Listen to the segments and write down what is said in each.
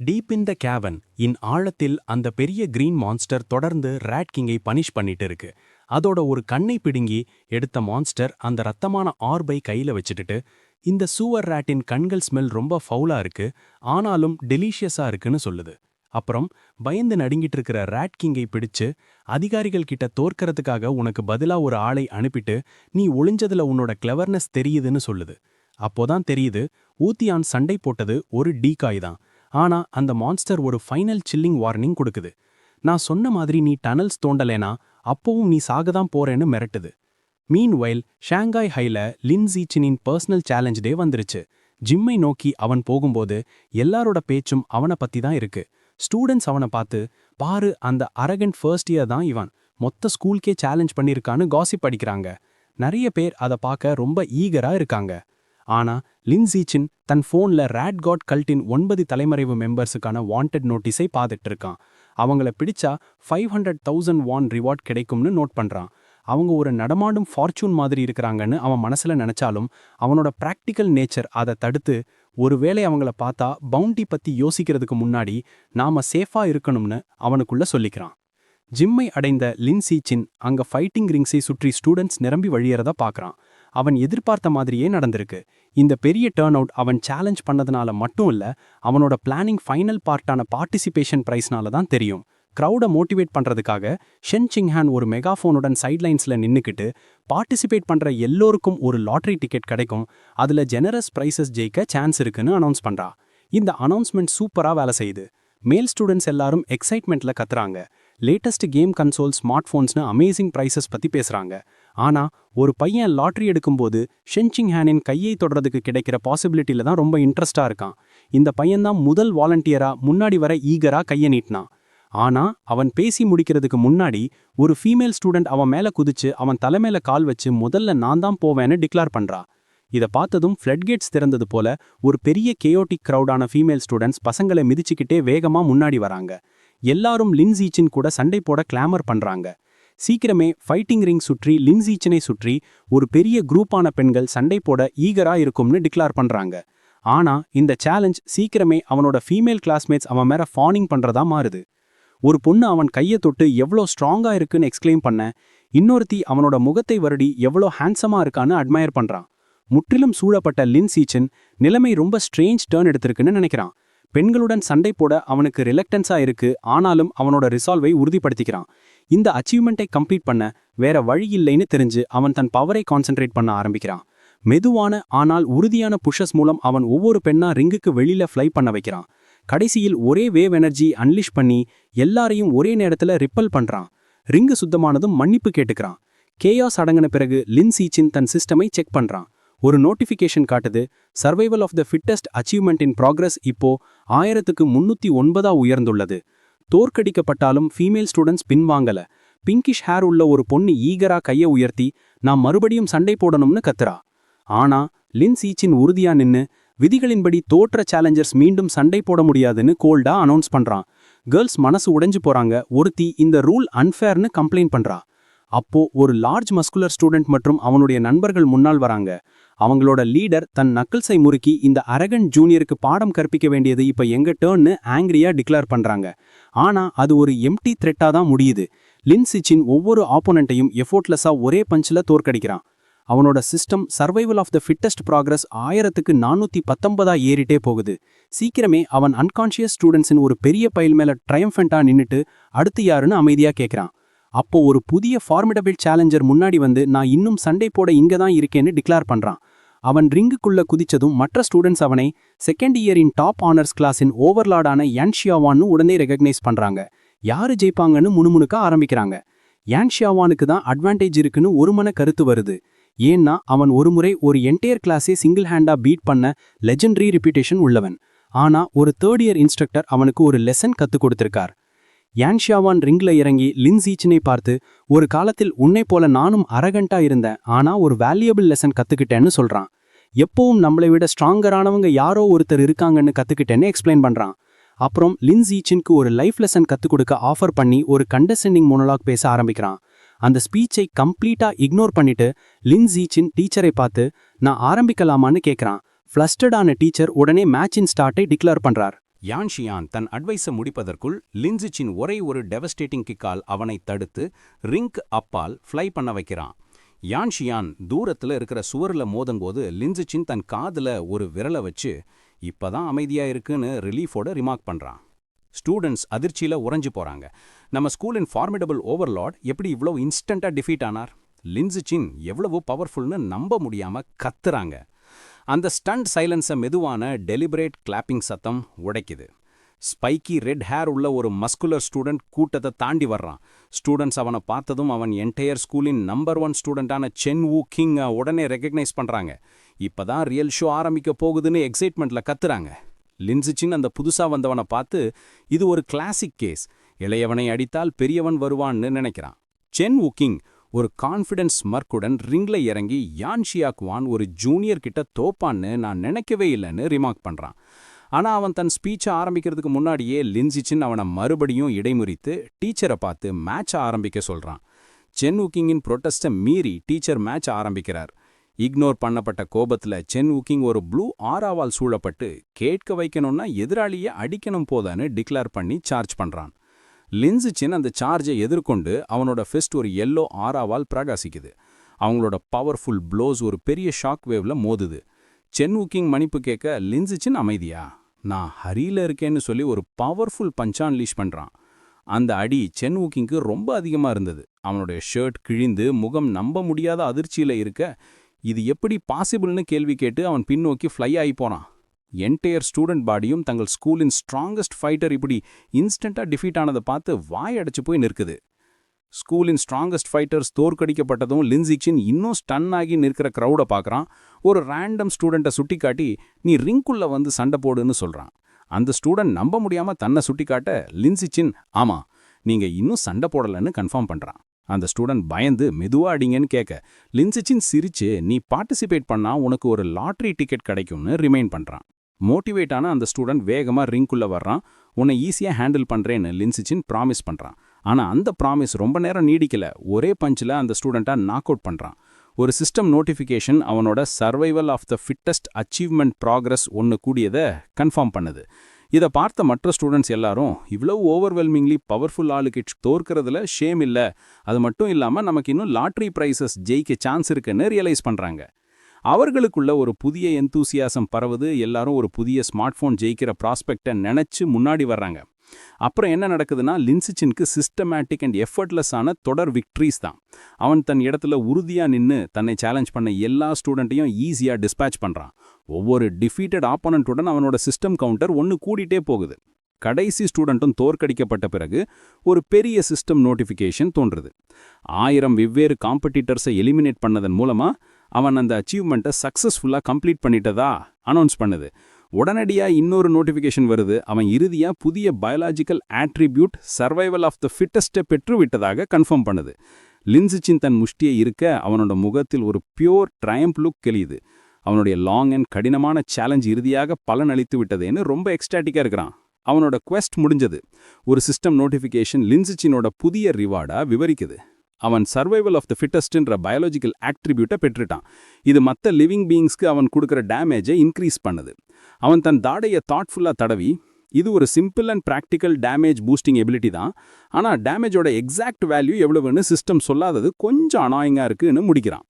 Deep in the haven இன் ஆழத்தில் அந்த பெரிய கிரீன் மான்ஸ்டர் தொடர்ந்து ரேட் கிங்கை பனிஷ் பண்ணிட்டு இருக்கு. அதோட ஒரு கண்ணை பிடுங்கி எடுத்த மான்ஸ்டர் அந்த ரத்தமான ஆர்பை கையில வச்சுட்டு, இந்த சூவர் ரேட்டின் கண்கள் ஸ்மெல் ரொம்ப ஃபவுலா இருக்கு, ஆனாலும் டெலிஷியஸா இருக்குன்னு சொல்லுது. அப்புறம் பயந்து நடுங்கிட்டு இருக்கிற ரேட் கிங்கை பிடிச்சு அதிகாரிகள் கிட்ட தோற்கறதுக்காக உனக்கு பதிலா ஒரு ஆளை அனுப்பிட்டு நீ ஒளிஞ்சதுல உன்னோட கிளவர்னஸ் தெரியுதுன்னு சொல்லுது. அப்போதான் தெரியுது, ஊத்தியான் சண்டை போட்டது ஒரு டீகாய் தான். ஆனா அந்த மான்ஸ்டர் ஒரு ஃபைனல் சில்லிங் வார்னிங் கொடுக்குது. நான் சொன்ன மாதிரி நீ டனல்ஸ் தோண்டலேனா அப்பவும் நீ சாகதான் போறேன்னு மிரட்டுது. மீன்வைல் ஷாங்காய் ஹைல லின் ஜீச்சினின் பர்சனல் சேலஞ்ச் டே வந்துருச்சு. ஜிம்மை நோக்கி அவன் போகும்போது எல்லாரோட பேச்சும் அவனை பத்தி தான் இருக்கு. ஸ்டூடெண்ட்ஸ் அவனை பார்த்து, பாரு அந்த அரகண்ட் ஃபர்ஸ்ட் இயர் தான் இவன், மொத்த ஸ்கூலுக்கே சேலஞ்ச் பண்ணியிருக்கான்னு காசிப் அடிக்கிறாங்க. நிறைய பேர் அதை பார்க்க ரொம்ப ஈகரா இருக்காங்க. ஆனா லின் ஜீச்சின் தன் போன்ல ரேட் காட் கல்ட்டின் 9 தலைமறைவு மெம்பர்ஸுக்கான வாண்டட் நோட்டீஸை பார்த்துட்டு இருக்கான். அவங்கள பிடிச்சா 500,000 வான் ரிவார்ட் கிடைக்கும்னு நோட் பண்றான். அவங்க ஒரு நடமாடும் ஃபார்ச்சூன் மாதிரி இருக்கிறாங்கன்னு அவன் மனசுல நினைச்சாலும் அவனோட பிராக்டிக்கல் நேச்சர் அதை தடுத்து, ஒருவேளை அவங்கள பார்த்தா பவுண்டி பத்தி யோசிக்கிறதுக்கு முன்னாடி நாம சேஃபா இருக்கணும்னு அவனுக்குள்ள சொல்லிக்கிறான். ஜிம்மை அடைந்த லின் ஜீச்சின் அங்க ஃபைட்டிங் ரிங்ஸை சுற்றி ஸ்டூடெண்ட்ஸ் நிரம்பி வழியறத பார்க்கறான். அவன் எதிர்பார்த்த மாதிரியே நடந்திருக்கு. இந்த பெரிய டர்ன் அவுட் அவன் சேலஞ்ச் பண்ணதுனால மட்டும் இல்ல, அவனோட பிளானிங் ஃபைனல் பார்ட்டான பார்ட்டிசிபேஷன் பிரைஸ்னால தான் தெரியும். கிரௌட மோட்டிவேட் பண்றதுக்காக ஷென் சிங்ஹான் ஒரு மெகாஃபோனுடன் சைட்லைன்ஸ்ல நின்னுக்கிட்டு, பார்ட்டிசிபேட் பண்ற எல்லோருக்கும் ஒரு லாட்டரி டிக்கெட் கிடைக்கும், அதுல ஜெனரஸ் பிரைசஸ் ஜெயிக்க சான்ஸ் இருக்குன்னு அனௌன்ஸ் பண்றா. இந்த அனௌன்ஸ்மெண்ட் சூப்பரா வேலை செய்யுது. மேல் ஸ்டூடெண்ட்ஸ் எல்லாரும் எக்ஸைட்மெண்ட்ல கத்துறாங்க. லேட்டஸ்ட் கேம் கன்சோல், ஸ்மார்ட் போன்ஸ்னு அமேசிங் பிரைசஸ் பத்தி பேசுறாங்க. ஆனா ஒரு பையன் லாட்டரி எடுக்கும்போது ஷென் சிங்ஹானின் கையை தொடறதுக்கு கிடைக்கிற பாசிபிலிட்டியில தான் ரொம்ப இன்ட்ரெஸ்டா இருக்கான். இந்த பையன்தான் முதல் வாலண்டியரா முன்னாடி வர ஈகரா கையை நீட்டினான். ஆனா அவன் பேசி முடிக்கிறதுக்கு முன்னாடி ஒரு ஃபீமேல் ஸ்டூடெண்ட் அவன் மேல குதிச்சு அவன் தலைமையில கால் வச்சு முதல்ல நான் தான் போவேன்னு டிக்ளேர் பண்றா. இதை பார்த்ததும் ஃப்ளட்கேட்ஸ் திறந்தது போல ஒரு பெரிய கேயோட்டிக் கிரௌடான ஃபீமேல் ஸ்டூடெண்ட்ஸ் பசங்களை மிதிச்சுக்கிட்டே வேகமா முன்னாடி வராங்க. எல்லாரும் லின் ஜீச்சின் கூட சண்டை போட கிளாமர் பண்றாங்க. சீக்கிரமே ஃபைட்டிங் ரிங் சுற்றி லின் ஜீச்சினை சுற்றி ஒரு பெரிய குரூப்பான பெண்கள் சண்டை போட ஈகரா இருக்கும்னு டிக்ளேர் பண்றாங்க. ஆனா இந்த சேலஞ்ச் சீக்கிரமே அவனோட ஃபீமேல் கிளாஸ்மேட்ஸ் அவன் மேல ஃபானிங் பண்றதா மாறுது. ஒரு பொண்ணு அவன் கையை தொட்டு எவ்வளோ ஸ்ட்ராங்கா இருக்குன்னு எக்ஸ்பிளைன் பண்ண, இன்னொருத்தி அவனோட முகத்தை வருடி எவ்வளோ ஹேண்ட்ஸமா இருக்கான்னு அட்மயர் பண்றான். முற்றிலும் சூழப்பட்ட லின் ஜீச்சின் நிலைமை ரொம்ப ஸ்ட்ரேஞ்ச் டர்ன் எடுத்திருக்குன்னு நினைக்கிறான். பெண்களுடன் சண்டை போட அவனுக்கு ரிலக்டன்ஸா இருக்கு, ஆனாலும் அவனோட ரிசால்வை உறுதிப்படுத்திக்கிறான். இந்த அச்சீவ்மெண்ட்டை கம்ப்ளீட் பண்ண வேற வழி இல்லைன்னு தெரிஞ்சு அவன் தன் பவரை கான்சென்ட்ரேட் பண்ண ஆரம்பிக்கிறான். மெதுவான ஆனால் உறுதியான புஷஸ் மூலம் அவன் ஒவ்வொரு பெண்ணா ரிங்குக்கு வெளியில ஃப்ளை பண்ண வைக்கிறான். கடைசியில் ஒரே வேவ் எனர்ஜி அன்லிஷ் பண்ணி எல்லாரையும் ஒரே நேரத்துல ரிப்பல் பண்றான். ரிங்கு சுத்தமானதும் மன்னிப்பு கேட்டுக்கிறான். கேயாஸ் அடங்கின பிறகு லின் ஜீச்சின் தன் சிஸ்டமை செக் பண்றான். ஒரு நோட்டிஃபிகேஷன் காட்டுது, survival of the fittest achievement in progress இப்போ 1309 உயர்ந்துள்ளது. தோற்கடிக்கப்பட்டாலும் ஃபீமேல் ஸ்டூடெண்ட்ஸ் பின்வாங்கல. பிங்கிஷ் ஹேர் உள்ள ஒரு பொண்ணு ஈகரா கையை உயர்த்தி நான் மறுபடியும் சண்டை போடணும்னு கத்துறா. ஆனா லின் ஜீச்சின் உறுதியா நின்னு விதிகளின்படி தோற்ற சேலஞ்சர்ஸ் மீண்டும் சண்டை போட முடியாதுன்னு கோல்டா அனௌன்ஸ் பண்றான். கேர்ள்ஸ் மனசு உடைஞ்சு போறாங்க. ஒருத்தி இந்த ரூல் அன்ஃபேர்னு கம்ப்ளைண்ட் பண்றா. அப்போ ஒரு லார்ஜ் மஸ்குலர் ஸ்டூடெண்ட் மற்றும் அவனுடைய நண்பர்கள் முன்னால் வராங்க. அவங்களோட லீடர் தன் நக்கிள்ஸை முறுக்கி இந்த அரகண்ட் ஜூனியருக்கு பாடம் கற்பிக்க வேண்டியது இப்ப எங்க டர்ன்னு ஆங்கிரியா டிக்ளேர் பண்றாங்க. ஆனா அது ஒரு எம்டி த்ரெட்டா தான் முடியுது. லின் ஜீச்சின் ஒவ்வொரு ஆப்போனண்ட்டையும் எஃபோர்ட்லெஸ்ஸா ஒரே பஞ்சில் தோற்கடிக்கிறான். அவனோட system survival of the fittest progress 1419 ஏறிட்டே போகுது. சீக்கிரமே அவன் அன்கான்ஷியஸ் ஸ்டூடெண்ட்ஸின் ஒரு பெரிய பைல் மேல ட்ரையம்ஃபெண்டா நின்னுட்டு அடுத்து யாருன்னு அமைதியா கேட்கிறான். அப்போ ஒரு புதிய ஃபார்மிடபிள் சேலஞ்சர் முன்னாடி வந்து நான் இன்னும் சண்டை போட இங்க தான் இருக்கேன்னு டிக்ளேர் பண்றான். அவன் ரிங்குக்குள்ள குதிச்சதும் மற்ற ஸ்டூடெண்ட்ஸ் அவனை செகண்ட் இயரின் டாப் ஆனர்ஸ் கிளாஸின் ஓவர்லார்டான யான் ஷியாவான்னு உடனே ரெகக்னைஸ் பண்றாங்க. யாரு ஜெயிப்பாங்கன்னு முணுமுணுக்க ஆரம்பிக்கிறாங்க. யான் ஷியாவானுக்கு தான் அட்வான்டேஜ் இருக்குன்னு ஒருமன கருத்து வருது. ஏன்னா அவன் ஒருமுறை ஒரு என்டையர் கிளாஸே சிங்கிள் ஹேண்டா பீட் பண்ண லெஜெண்டரி ரெப்யூட்டேஷன் உள்ளவன். ஆனா ஒரு தேர்ட் இயர் இன்ஸ்ட்ரக்டர் அவனுக்கு ஒரு லெசன் கத்து கொடுத்திருக்கார். யான் ஷியாவான் ரிங்ல இறங்கி லின் ஜீச்சினை பார்த்து, ஒரு காலத்தில் உன்னை போல நானும் அரகண்டா இருந்தேன், ஆனா ஒரு வேல்யூபிள் லெசன் கத்துக்கிட்டேன்னு சொல்றான். எப்பவும் நம்மளை விட ஸ்ட்ராங்கரானவங்க யாரோ ஒருத்தர் இருக்காங்கன்னு கத்துக்கிட்டேன்னு எக்ஸ்பிளைன் பண்றான். அப்புறம் லின் ஜீச்சினுக்கு ஒரு லைஃப் லெசன் கத்துக் கொடுக்க ஆஃபர் பண்ணி ஒரு கண்டெஸ்டெண்டிங் மோனோலாக் பேச ஆரம்பிக்கிறான். அந்த ஸ்பீச்சை கம்ப்ளீட்டா இக்னோர் பண்ணிட்டு லின் ஜீச்சின் டீச்சரை பார்த்து நான் ஆரம்பிக்கலாமான்னு கேட்கறான். ஃப்ளஸ்டடான டீச்சர் உடனே மேட்சின் ஸ்டார்ட்டை டிக்ளேர் பண்றார். யான்ஷியான் தன் அட்வைஸை முடிப்பதற்குள் லின்சிச்சின் ஒரே ஒரு டெவஸ்டேட்டிங் கிக்கால் அவனை தடுத்து ரிங்க் அப்பால் ஃப்ளை பண்ண வைக்கிறான். யான்ஷியான் தூரத்துல இருக்கிற சுவர்ல மோதும்போது லின்சிச்சின் தன் காதுல ஒரு விரலை வச்சு இப்பதான் அமைதியா இருக்குன்னு ரிலீஃபோட ரிமார்க் பண்றான். ஸ்டூடெண்ட்ஸ் அதிர்ச்சியில உறைஞ்சு போறாங்க. நம்ம ஸ்கூலின் ஃபார்மிடபிள் ஓவர்லார்ட் எப்படி இவ்வளவு இன்ஸ்டன்டா டிஃபீட் ஆனார்? லின்சிச்சின் எவ்வளவு பவர்ஃபுல்னு நம்ப முடியாம கத்துறாங்க. அந்த ஸ்டண்ட் சைலன்ஸை மெதுவான டெலிபரேட் கிளாப்பிங் சத்தம் உடைக்குது. ஸ்பைக்கி ரெட் ஹேர் உள்ள ஒரு மஸ்குலர் ஸ்டூடெண்ட் கூட்டத்தை தாண்டி வர்றான். ஸ்டூடெண்ட்ஸ் அவனை பார்த்ததும் அவன் என்டையர் ஸ்கூலின் நம்பர் 1 ஸ்டூடெண்டான சென் வு கிங்கை உடனே ரெகக்னைஸ் பண்றாங்க. இப்பதான் ரியல் ஷோ ஆரம்பிக்க போகுதுன்னு எக்ஸைட்மெண்ட்ல கத்துறாங்க. லின்சிச்சின் அந்த புதுசா வந்தவனை பார்த்து இது ஒரு கிளாசிக் கேஸ், இளையவனை அடித்தால் பெரியவன் வருவான்னு நினைக்கிறான். சென் வு கிங் ஒரு கான்ஃபிடன்ஸ் மர்க்குடன் ரிங்ல இறங்கி யான்ஷியாக்குவான் ஒரு ஜூனியர் கிட்ட தோப்பான்னு நான் நினைக்கவே இல்லைன்னு ரிமார்க் பண்றான். ஆனா அவன் தன் ஸ்பீச்சை ஆரம்பிக்கிறதுக்கு முன்னாடியே லின்சிச்சின் அவனை மறுபடியும் இடைமுறித்து டீச்சரை பார்த்து மேட்சை ஆரம்பிக்க சொல்றான். சென் வுக்கிங்கின் ப்ரொட்டஸ்ட்டை மீறி டீச்சர் மேட்ச் ஆரம்பிக்கிறார். இக்னோர் பண்ணப்பட்ட கோபத்துல சென் வுக்கிங் ஒரு ப்ளூ ஆராவால் சூழப்பட்டு கேட்க வைக்கணும்னா எதிராளியை அடிக்கணும் போதான்னு டிக்ளேர் பண்ணி சார்ஜ் பண்றான். லின்சிச்சின் அந்த சார்ஜை எதிர்கொண்டு அவனோட ஃபிஸ்ட் ஒரு எல்லோ ஆராவால் பிரகாசிக்குது. அவங்களோட பவர்ஃபுல் ப்ளோஸ் ஒரு பெரிய ஷாக் வேவ்ல மோதுது. சென் வுக்கிங் மன்னிப்பு கேட்க லின்சிச்சின் அமைதியா நான் ஹரியில இருக்கேன்னு சொல்லி ஒரு பவர்ஃபுல் பஞ்சான் லீஷ் பண்றான். அந்த அடி சென் வுக்கிங்க்கு ரொம்ப அதிகமா இருந்தது. அவனுடைய ஷர்ட் கிழிந்து முகம் நம்ப முடியாத அதிர்ச்சியில இருக்க இது எப்படி பாசிபிள்னு கேள்வி கேட்டு அவன் பின்னோக்கி ஃப்ளை ஆகி போனான். என்டையர் ஸ்டூடெண்ட் பாடியும் தங்கள் ஸ்கூலின் ஸ்ட்ராங்கஸ்ட் ஃபைட்டர் இப்படி இன்ஸ்டன்டா டிஃபீட் ஆனதை பார்த்து வாய் அடைச்சு போய் நிற்குது. ஸ்கூலின் ஸ்ட்ராங்கஸ்ட் ஃபைட்டர்ஸ் தோற்கடிக்கப்பட்டதும் லின்சிச்சின் இன்னும் ஸ்டன் ஆகி நிற்கிற க்ரௌடை பார்க்குறான். ஒரு ரேண்டம் ஸ்டூடெண்ட்டை சுட்டி காட்டி நீ ரிங்குள்ள வந்து சண்டை போடுன்னு சொல்கிறான். அந்த ஸ்டூடெண்ட் நம்ப முடியாமல் தன்னை சுட்டி காட்ட லின்சிச்சின் ஆமா நீங்க இன்னும் சண்டை போடலன்னு கன்ஃபார்ம் பண்ணுறான். அந்த ஸ்டூடெண்ட் பயந்து மெதுவா அடிங்கன்னு கேட்க லின்சிச்சின் சிரிச்சு நீ பார்ட்டிசிபேட் பண்ணா உனக்கு ஒரு லாட்ரி டிக்கெட் கிடைக்கும்னு ரிமைண்ட் பண்ணுறான். மோட்டிவேட் ஆன அந்த ஸ்டூடெண்ட் வேகமாக ரிங்குள்ள வர்றான். உன்னை ஈஸியாக ஹேண்டில் பண்ணுறேன்னு லின்சிச்சின் ப்ராமிஸ் பண்ணுறான். ஆனால் அந்த ப்ராமிஸ் ரொம்ப நேரம் நீடிக்கல. ஒரே பஞ்சில் அந்த ஸ்டூடெண்ட்டை நாக் அவுட் பண்ணுறான். ஒரு சிஸ்டம் நோட்டிஃபிகேஷன் அவனோட survival of the fittest achievement progress ஒன்று கூடியதை கன்ஃபார்ம் பண்ணுது. இதை பார்த்த மற்ற ஸ்டூடெண்ட்ஸ் எல்லாரும் இவ்வளவு ஓவர்வெல்மிங்லி பவர்ஃபுல் ஆளுக்கு தோற்கிறதுல ஷேம் இல்லை, அது மட்டும் இல்லாமல் நமக்கு இன்னும் லாட்ரி ப்ரைஸஸ் ஜெயிக்க சான்ஸ் இருக்குன்னு ரியலைஸ் பண்ணுறாங்க. அவர்களுக்குள்ள ஒரு புதிய எந்தூசியாசம் பரவுது. எல்லாரும் ஒரு புதிய ஸ்மார்ட் ஃபோன் ஜெயிக்கிற ப்ராஸ்பெக்டை நினைச்சு முன்னாடி வர்றாங்க. அப்புறம் என்ன நடக்குதுன்னா லின்சிச்சினுக்கு சிஸ்டமேட்டிக் அண்ட் எஃபர்ட்லெஸ்ஸான தொடர் விக்ட்ரீஸ் தான். அவன் தன் இடத்துல உறுதியா நின்று தன்னை சேலஞ்ச் பண்ண எல்லா ஸ்டூடெண்ட்டையும் ஈஸியா டிஸ்பேச் பண்றான். ஒவ்வொரு டிஃபீட்டட் ஆப்போனன்ட்டுடன் அவனோட சிஸ்டம் கவுண்டர் ஒன்று கூடிட்டே போகுது. கடைசி ஸ்டூடெண்ட்டும் தோற்கடிக்கப்பட்ட பிறகு ஒரு பெரிய சிஸ்டம் நோட்டிஃபிகேஷன் தோன்றுது. 1000 வெவ்வேறு காம்படிட்டர்ஸை எலிமினேட் பண்ணதன் மூலமா அவன் அந்த அச்சீவ்மெண்ட்டை சக்ஸஸ்ஃபுல்லாக கம்ப்ளீட் பண்ணிட்டதா அனௌன்ஸ் பண்ணுது. உடனடியா இன்னொரு நோட்டிஃபிகேஷன் வருது. அவன் இறுதியா புதிய biological attribute survival of the ஃபிட்டஸ்ட்டை பெற்று விட்டதாக கன்ஃபார்ம் பண்ணுது. லின்சிச்சின் தன் முஷ்டியை இருக்க அவனோட முகத்தில் ஒரு பியோர் ட்ரையம்ப் லுக் கெளியுது. அவனுடைய லாங் அண்ட் கடினமான சேலஞ்ச் இறுதியாக பலனளித்து விட்டதேன்னு ரொம்ப எக்ஸ்டாட்டிக்காக இருக்கிறான். அவனோட குவெஸ்ட் முடிஞ்சது. ஒரு சிஸ்டம் நோட்டிஃபிகேஷன் லின்சிச்சினோட புதிய ரிவார்டா விவரிக்குது. அவன் சர்வைவல் ஆஃப் த ஃபிட்டஸ்ட்ன்ற பயாலஜிக்கல் ஆட்ரிபியூட்டை பெற்றுட்டான். இது மற்ற லிவிங் பீயிங்ஸ்க்கு அவன் கொடுக்குற டேமேஜை இன்க்ரீஸ் பண்ணுது. அவன் தன் தாடையை தாட்ஃபுல்லாக தடவி இது ஒரு simple and practical damage boosting ability தான், ஆனால் டேமேஜோட எக்ஸாக்ட் வேல்யூ எவ்வளவுன்னு சிஸ்டம் சொல்லாதது கொஞ்சம் அனாயிங்காக இருக்குன்னு முடிக்கிறான்.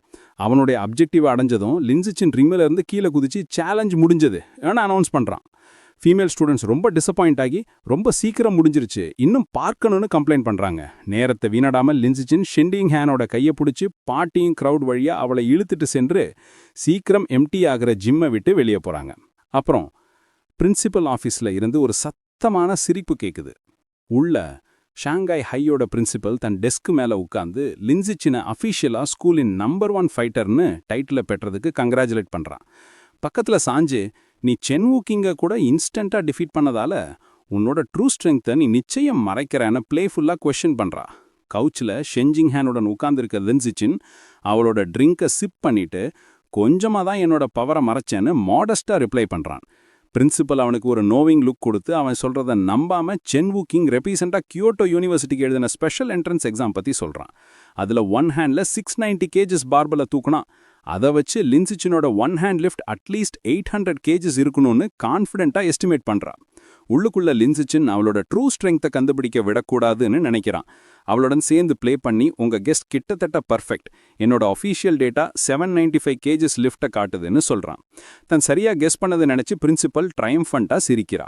அவனுடைய அப்ஜெக்டிவ் அடைஞ்சதும் லின்சிச்சின் ரிங்கில் இருந்து கீழே குதிச்சு சேலஞ்ச் முடிஞ்சது ஏன்னா அனௌன்ஸ் பண்ணுறான். ஃபீமேல் ஸ்டூடெண்ட்ஸ் ரொம்ப டிசப்பாயிண்ட் ஆகி ரொம்ப சீக்கிரம் முடிஞ்சிருச்சு இன்னும் பார்க்கணும்னு கம்ப்ளைண்ட் பண்ணுறாங்க. நேரத்தை வீணாடாமல் லின்சிச்சின் ஷெண்டிங் ஹேனோட கையை பிடிச்சி பாட்டியும் க்ரௌட் வழியாக அவளை இழுத்துட்டு சென்று சீக்கிரம் எம்டி ஆகிற ஜிம்மை விட்டு வெளியே போகிறாங்க. அப்புறம் பிரின்சிபல் ஆஃபீஸில் இருந்து ஒரு சத்தமான சிரிப்பு கேட்குது. உள்ள ஷாங்காய் ஹையோட பிரின்சிபல் தன் டெஸ்க் மேலே உட்காந்து லின்சிச்சினை அஃபீஷியலாக ஸ்கூலின் நம்பர் 1 ஃபைட்டர்னு டைட்டில் பெற்றதுக்கு கங்க்ராச்சுலேட் பண்ணுறான். பக்கத்தில் சாஞ்சு நீ சென் வுக்கிங்கை கூட இன்ஸ்டண்ட்டாக டிஃபீட் பண்ணதால உன்னோட ட்ரூ ஸ்ட்ரென்த்தை நீ நிச்சயம் மறைக்கிறேன்னு பிளேஃபுல்லாக கொஸ்டின் பண்ணுறா. கவுச்சில் ஷெஞ்சிங் ஹேனுடன் உட்கார்ந்துருக்க லின்சிச்சின் அவளோட ட்ரிங்கை சிப் பண்ணிட்டு கொஞ்சமாக தான் என்னோட பவரை மறைச்சேன்னு மாடஸ்டாக ரிப்ளை பண்ணுறான். பிரின்சிபல் அவனுக்கு ஒரு நோவிங் லுக் கொடுத்து அவன் சொல்கிறத நம்பாமல் சென் வுக்கிங் ரெப்ரசெண்டாக கியோட்டோ யூனிவர்சிட்டிக்கு எழுதின ஸ்பெஷல் என்ட்ரன்ஸ் எக்ஸாம் பற்றி சொல்கிறான். அதில் 1 ஹேண்டில் 690 கேஜஸ் பார்பலை தூக்குனா. அதை வச்சு லின்சிச்சினோட 1 ஹேண்ட் லிஃப்ட் அட்லீஸ்ட் 800 கேஜஸ் இருக்கணும்னு கான்ஃபிடென்ட்டாக எஸ்டிமேட் பண்ணுறா. உள்ளுக்குள்ள லின்சிச்சின் அவளோட ட்ரூ ஸ்ட்ரெங்த்தை கண்டுபிடிக்க விடக்கூடாதுன்னு நினைக்கிறான். அவளுடன் சேர்ந்து ப்ளே பண்ணி உங்க கெஸ்ட் கிட்டத்தட்ட பர்ஃபெக்ட், என்னோட அஃபீஷியல் டேட்டா 795 கேஜஸ் லிஃப்ட்டை காட்டுதுன்னு சொல்றான். தன் சரியா கெஸ் பண்ணதை நினைச்சு பிரின்சிபல் ட்ரையம்ஃபண்டா சிரிக்கிறா.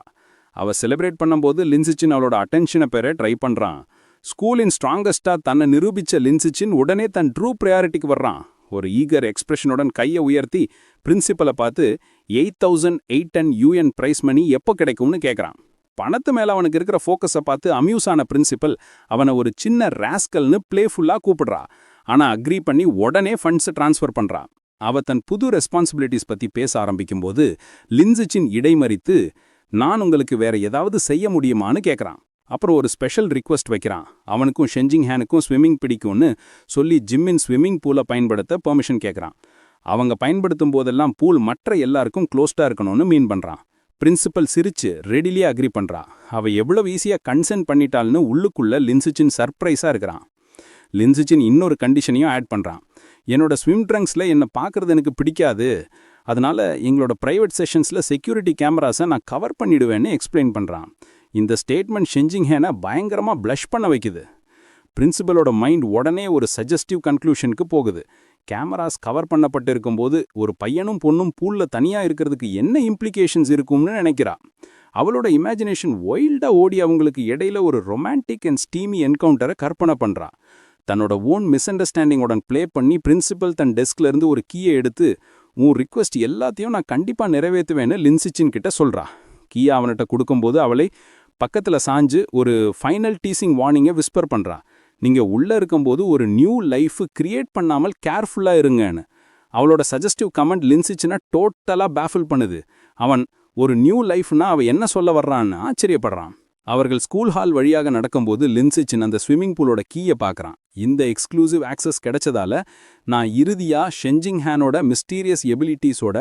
அவ செலிப்ரேட் பண்ணும்போது லின்சிச்சின் அவளோட அட்டென்ஷனை பெற ட்ரை பண்றான். ஸ்கூலின் ஸ்ட்ராங்கஸ்டா தன்னை நிரூபிச்ச லின்சிச்சின் உடனே தன் ட்ரூ ப்ரையாரிட்டிக்கு வர்றான். ஒரு ஈகர் எக்ஸ்பிரஷனுடன் கையை உயர்த்தி பிரின்சிபலை பார்த்து 8,810 UN பிரைஸ் மணி எப்போ கிடைக்கும்னு கேட்குறான். பணத்து மேல அவனுக்கு இருக்கிற ஃபோக்கஸை பார்த்து அம்யூஸ் ஆன பிரின்சிபல் அவனை ஒரு சின்ன ராஸ்கல்னு பிளேஃபுல்லா கூப்பிடுறா. ஆனா அக்ரி பண்ணி உடனே ஃபண்ட்ஸை டிரான்ஸ்ஃபர் பண்றா. அவ தன் புது ரெஸ்பான்சிபிலிட்டிஸ் பத்தி பேச ஆரம்பிக்கும்போது லின்சிச்சின் இடைமறித்து, நான் உங்களுக்கு வேற ஏதாவது செய்ய முடியுமான்னு கேட்குறான். அப்புறம் ஒரு ஸ்பெஷல் ரிக்வெஸ்ட் வைக்கிறான். அவனுக்கும் ஷெஞ்சிங்ஹானுக்கும் ஸ்விம்மிங் பிடிக்கும்னு சொல்லி ஜிம்மின் ஸ்விம்மிங் பூலை பயன்படுத்த பெர்மிஷன் கேட்குறான். அவங்க பயன்படுத்தும் போதெல்லாம் பூல் மற்ற எல்லாருக்கும் க்ளோஸ்டா இருக்கணும்னு மீன் பண்றான். பிரின்சிபல் சிரிச்சு ரெடிலியா அக்ரி பண்றா. அவ எவ்வளவு ஈஸியா கன்சென்ட் பண்ணிட்டாள்னு உள்ளுக்குள்ள லின்சிச்சின் சர்ப்ரைஸா இருக்கிறான். லின்சிச்சின் இன்னொரு கண்டிஷனையும் ஆட் பண்றான். என்னோட ஸ்விம் ட்ரங்க்ஸ்ல என்னை பார்க்கறது எனக்கு பிடிக்காது, அதனால எங்களோட பிரைவேட் செஷன்ஸ்ல செக்யூரிட்டி கேமராஸை நான் கவர் பண்ணிடுவேன்னு எக்ஸ்பிளைன் பண்றான். இந்த ஸ்டேட்மெண்ட் ஷெஞ்சிங்ஹானை பயங்கரமா ப்ளஷ் பண்ண வைக்குது. பிரின்சிபலோட மைண்ட் உடனே ஒரு சஜஸ்டிவ் கன்க்ளூஷனுக்கு போகுது. கேமராஸ் கவர் பண்ணப்பட்டு இருக்கும்போது ஒரு பையனும் பொண்ணும் பூல்ல தனியா இருக்கிறதுக்கு என்ன இம்ப்ளிகேஷன்ஸ் இருக்கும்னு நினைக்கிறா. அவளோட இமேஜினேஷன் வைல்டா ஓடி அவங்களுக்கு இடையில ஒரு ரொமான்டிக் அண்ட் ஸ்டீமி என்கவுண்டரை கற்பனை பண்றா. தன்னோட ஓன் மிஸ் அண்டர்ஸ்டாண்டிங்கோட ப்ளே பண்ணி பிரின்சிபல் தன் டெஸ்க்ல இருந்து ஒரு கீயை எடுத்து, உன் ரிக்வெஸ்ட் எல்லாத்தையும் நான் கண்டிப்பா நிறைவேற்றுவேன்னு லின்சிச்சின் கிட்ட சொல்றா. கீயை அவன்கிட்ட கொடுக்கும்போது அவளை பக்கத்துல சாஞ்சு ஒரு ஃபைனல் டீசிங் வார்னிங்கை விஸ்பர் பண்றா. நீங்க உள்ள இருக்கும்போது ஒரு நியூ லைஃப் கிரியேட் பண்ணாமல் கேர்ஃபுல்லா இருங்கன்னு. அவளோட சஜஸ்டிவ் கமெண்ட் லின்சிச்சினை டோட்டலா பேஃபில் பண்ணுது. அவன் ஒரு நியூ லைஃப்னா அவ என்ன சொல்ல வர்றான்னு ஆச்சரியப்படுறான். அவர்கள் ஸ்கூல் ஹால் வழியாக நடக்கும்போது லின்சிச்சின் அந்த ஸ்விம்மிங் பூலோட கீயை பார்க்குறான். இந்த எக்ஸ்க்ளூசிவ் ஆக்சஸ் கிடைச்சதால நான் இறுதியா ஷெஞ்சிங்ஹானோட மிஸ்டீரியஸ் எபிலிட்டிஸோட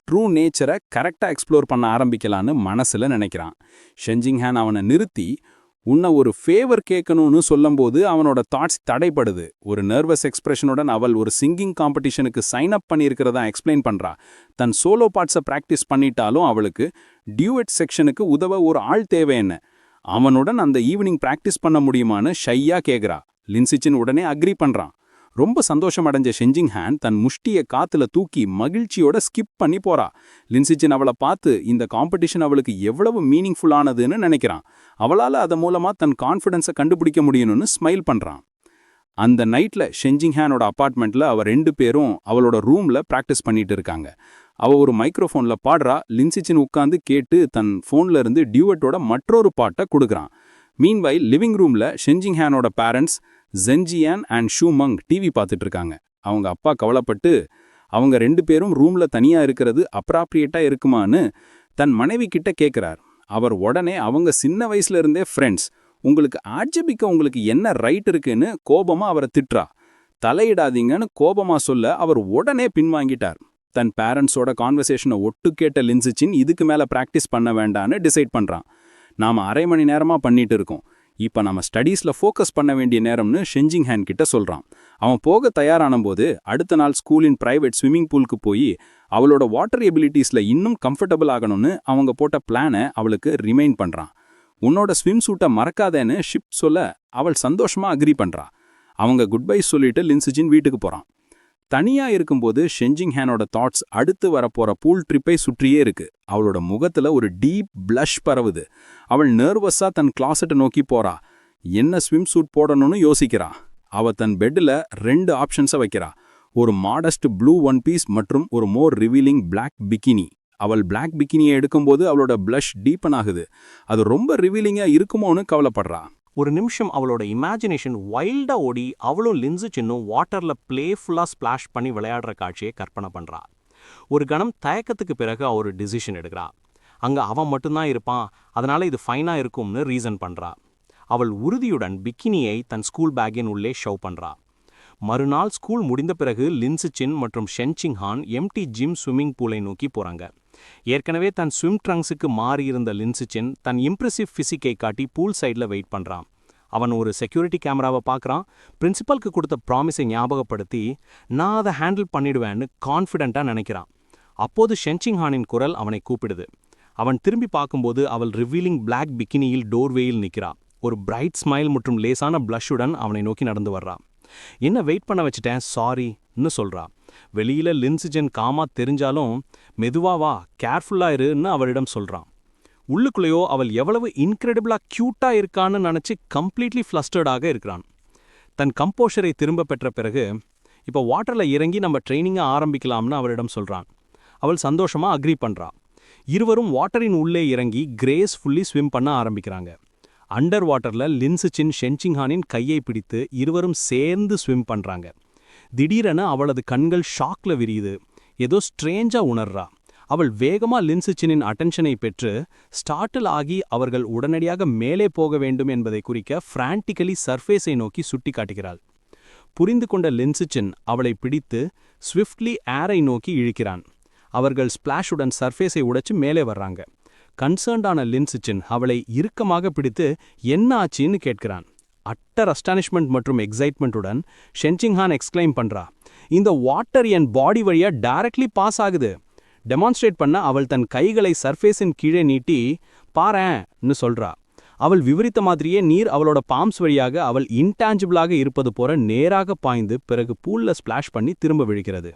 ட்ரூ நேச்சரை கரெக்டாக எக்ஸ்ப்ளோர் பண்ண ஆரம்பிக்கலான்னு மனசுல நினைக்கிறான். ஷெஞ்சிங்ஹான் அவனை நிறுத்தி, உன்னை ஒரு ஃபேவர் கேட்கணும்னு சொல்லும்போது அவனோட தாட்ஸ் தடைப்படுது. ஒரு நர்வஸ் எக்ஸ்பிரஷனுடன் அவள் ஒரு சிங்கிங் காம்படிஷனுக்கு சைன் அப் பண்ணியிருக்கிறதா எக்ஸ்பிளைன் பண்றா. தன் சோலோ பார்ட்ஸை ப்ராக்டிஸ் பண்ணிட்டாலும் அவளுக்கு டியூஎட் செக்ஷனுக்கு உதவ ஒரு ஆள் தேவைன்னு. அவனுடன் அந்த ஈவினிங் ப்ராக்டிஸ் பண்ண முடியுமான்னு ஷையா கேட்குறா. லின்சிச்சின் உடனே அக்ரி பண்றான். ரொம்ப சந்தோஷம் அடைஞ்ச ஷெஞ்சிங்ஹான் தன் முஷ்டியை காத்துல தூக்கி மகிழ்ச்சியோட ஸ்கிப் பண்ணி போறா. லின்சிச்சின் அவளை பார்த்து இந்த காம்படிஷன் அவளுக்கு எவ்வளவு மீனிங்ஃபுல்லானதுன்னு நினைக்கிறான். அவளால அது மூலமா தன் கான்ஃபிடன்ஸை கண்டுபிடிக்க முடியணும்னு ஸ்மைல் பண்றான். அந்த நைட்ல ஷெஞ்சிங்ஹானோட அபார்ட்மெண்ட்ல அவ 2 பேரும் அவளோட ரூம்ல பிராக்டிஸ் பண்ணிட்டு இருக்காங்க. அவ ஒரு மைக்ரோஃபோன்ல பாடுறா. லின்சிச்சின் உட்காந்து கேட்டு தன் போன்ல இருந்து டியூவட்டோட மற்றொரு பாட்டை கொடுக்குறான். மீன்வைல் லிவிங் ரூம்ல ஷெஞ்சிங்ஹானோட பேரண்ட்ஸ் ஜென்ஜியான் அண்ட் ஷூமங் டிவி பார்த்துட்டு இருக்காங்க. அவங்க அப்பா கவலைப்பட்டு அவங்க 2 பேரும் ரூம்ல தனியா இருக்கிறது அப்ராப்ரியேட்டா இருக்குமான்னு தன் மனைவி கிட்ட கேட்கிறார். அவர் உடனே அவங்க சின்ன வயசுல இருந்தே ஃப்ரெண்ட்ஸ், உங்களுக்கு ஆட்சேபிக்க உங்களுக்கு என்ன ரைட் இருக்குன்னு கோபமா அவரை திட்டுறா. தலையிடாதீங்கன்னு கோபமா சொல்ல அவர் உடனே பின்வாங்கிட்டார். தன் பேரண்ட்ஸோட கான்வர்சேஷனை ஒட்டு கேட்ட லின்சிச்சின் இதுக்கு மேல பிராக்டிஸ் பண்ண வேண்டான்னு டிசைட் பண்றான். நாம அரை மணி நேரமா பண்ணிட்டு இருக்கோம், இப்ப நம்ம ஸ்டடீஸ்ல ஃபோக்கஸ் பண்ண வேண்டிய நேரம்னு ஷெஞ்சிங்ஹான் கிட்ட சொல்றான். அவன் போக தயாரான போது அடுத்த நாள் ஸ்கூலின் பிரைவேட் ஸ்விம்மிங் பூலுக்கு போய் அவளோட வாட்டர் எபிலிட்டிஸ்ல இன்னும் கம்ஃபர்டபுள் ஆகணும்னு அவங்க போட்ட பிளானை அவளுக்கு ரிமைண்ட் பண்றான். உன்னோட ஸ்விம் சூட்டை மறக்காதேன்னு ஷிப் சொல்ல அவள் சந்தோஷமா அக்ரி பண்றா. அவங்க குட் பை சொல்லிட்டு லின்சிச்சின் வீட்டுக்கு போறான். தனியா இருக்கும்போது ஷெஞ்சிங்ஹானோட தாட்ஸ் அடுத்து வரப்போற பூல் ட்ரிப்பை சுற்றியே இருக்கு. அவளோட முகத்துல ஒரு டீப் பிளஷ் பரவுது. அவள் நர்வஸா தன் கிளாசெட்டை நோக்கி போறா. என்ன ஸ்விம் சூட் போடணும்னு யோசிக்கிறா. அவ தன் பெட்ல 2 ஆப்ஷன்ஸை வைக்கிறா. ஒரு மாடஸ்ட் ப்ளூ ஒன் பீஸ் மற்றும் ஒரு மோர் ரிவீலிங் பிளாக் பிகினி. அவள் பிளாக் பிகினியை எடுக்கும்போது அவளோட பிளஷ் டீப்பன் ஆகுது. அது ரொம்ப ரிவீலிங்கா இருக்குமோன்னு கவலைப்படுறா. ஒரு நிமிஷம் அவளோட இமேஜினேஷன் வைல்டா ஓடி அவளும் லின்சிச்சின்னும் வாட்டர்ல பிளேஃபுல்லா ஸ்பிளாஷ் பண்ணி விளையாடுற காட்சியை கற்பனை பண்றா. ஒரு கணம் தயக்கத்துக்கு பிறகு அவ ஒரு டிசிஷன் எடுக்கிறா. அங்க அவன் மட்டும்தான் இருப்பான், அதனால இது ஃபைனா இருக்கும்னு ரீசன் பண்றா. அவள் உறுதியுடன் பிக்கினியை தன் ஸ்கூல் பேக்கின் உள்ளே ஷவ் பண்றா. மறுநாள் ஸ்கூல் முடிந்த பிறகு லின்சிச்சின் மற்றும் ஷெஞ்சிங்ஹான் எம்டி ஜிம் ஸ்விம்மிங் பூலை நோக்கி போறாங்க. ஏற்கனவே தன் ஸ்விம் ட்ரங்க்ஸுக்கு மாறியிருந்த லின்சிச்சின் தன் இம்ப்ரெசிவ் ஃபிசிக்கை காட்டி பூல் சைடில் வெயிட் பண்றான். அவன் ஒரு செக்யூரிட்டி கேமராவை பார்க்குறான். பிரின்சிபலுக்கு கொடுத்த ப்ராமிஸை ஞாபகப்படுத்தி நான் அதை ஹேண்டில் பண்ணிடுவேன்னு கான்ஃபிடென்ட்டாக நினைக்கிறான். அப்போது ஷெஞ்சிங்ஹானின் குரல் அவனை கூப்பிடுது. அவன் திரும்பி பார்க்கும்போது அவள் ரிவீலிங் பிளாக் பிக்கினியில் டோர்வேயில் நிற்கிறா. ஒரு பிரைட் ஸ்மைல் மற்றும் லேசான பிளஷுடன் அவனை நோக்கி நடந்து வர்றா. என்ன வெயிட் பண்ண வச்சுட்டேன், சாரின்னு சொல்றா. வெளியில லின்சிஜன் காமா தெரிஞ்சாலும் மெதுவா வா, கேர்ஃபுல்லா இருன்னு அவளிடம் சொல்றான். உள்ளுக்குள்ளேயோ அவள் எவ்வளவு இன்கிரெடிபிளா கியூட்டா இருக்கான்னு நினைச்சு கம்ப்ளீட்லி ஃப்ளஸ்டர்டாக இருக்கிறான். தன் கம்போஷரை திரும்ப பெற்ற பிறகு இப்போ வாட்டர்ல இறங்கி நம்ம ட்ரைனிங்கை ஆரம்பிக்கலாம்னு அவளிடம் சொல்றான். அவள் சந்தோஷமா அக்ரி பண்றா. இருவரும் வாட்டரின் உள்ளே இறங்கி கிரேஸ்ஃபுல்லி ஸ்விம் பண்ண ஆரம்பிக்கிறாங்க. அண்டர் வாட்டர்ல லின்சிச்சின் ஷென்சிங்ஹானின் கையை பிடித்து இருவரும் சேர்ந்து ஸ்விம் பண்றாங்க. திடீரென அவளது கண்கள் ஷாக்ல விரியுது. ஏதோ ஸ்ட்ரேஞ்சா உணர்றா. அவள் வேகமா லின்சிச்சினின் அட்டென்ஷனை பெற்று ஸ்டார்ட்டில் ஆகி அவர்கள் உடனடியாக மேலே போக வேண்டும் என்பதை குறிக்க பிரான்டிக்கலி சர்ஃபேஸை நோக்கி சுட்டி காட்டுகிறாள். புரிந்து கொண்ட லின்சிச்சின் அவளை பிடித்து ஸ்விஃப்ட்லி ஏரை நோக்கி இழுக்கிறான். அவர்கள் ஸ்பிளாஷுடன் சர்ஃபேஸை உடைச்சு மேலே வர்றாங்க. கன்சர்ன்டான லின்சிச்சின் அவளை இறுக்கமாக பிடித்து என்ன ஆச்சின்னு கேட்கிறான். அட்டர் அஸ்டானிஷ்மெண்ட் மற்றும் எக்ஸைட்மெண்ட்டுடன் ஷென்சிங்ஹான் எக்ஸ்கிளைம் பண்றா. இந்த வாட்டர் என் பாடி வழியா டைரக்ட்லி பாஸ் ஆகுது. டெமான்ஸ்ட்ரேட் பண்ண அவள் தன் கைகளை சர்ஃபேஸின் கீழே நீட்டி பாரேன்னு சொல்றா. அவள் விவரித்த மாதிரியே நீர் அவளோட பாம்ஸ் வழியாக அவள் இன்டான்ஜிபிளாக இருப்பது போல நேராக பாய்ந்து பிறகு பூல்ல ஸ்பிளாஷ் பண்ணி திரும்ப விழுகிறது.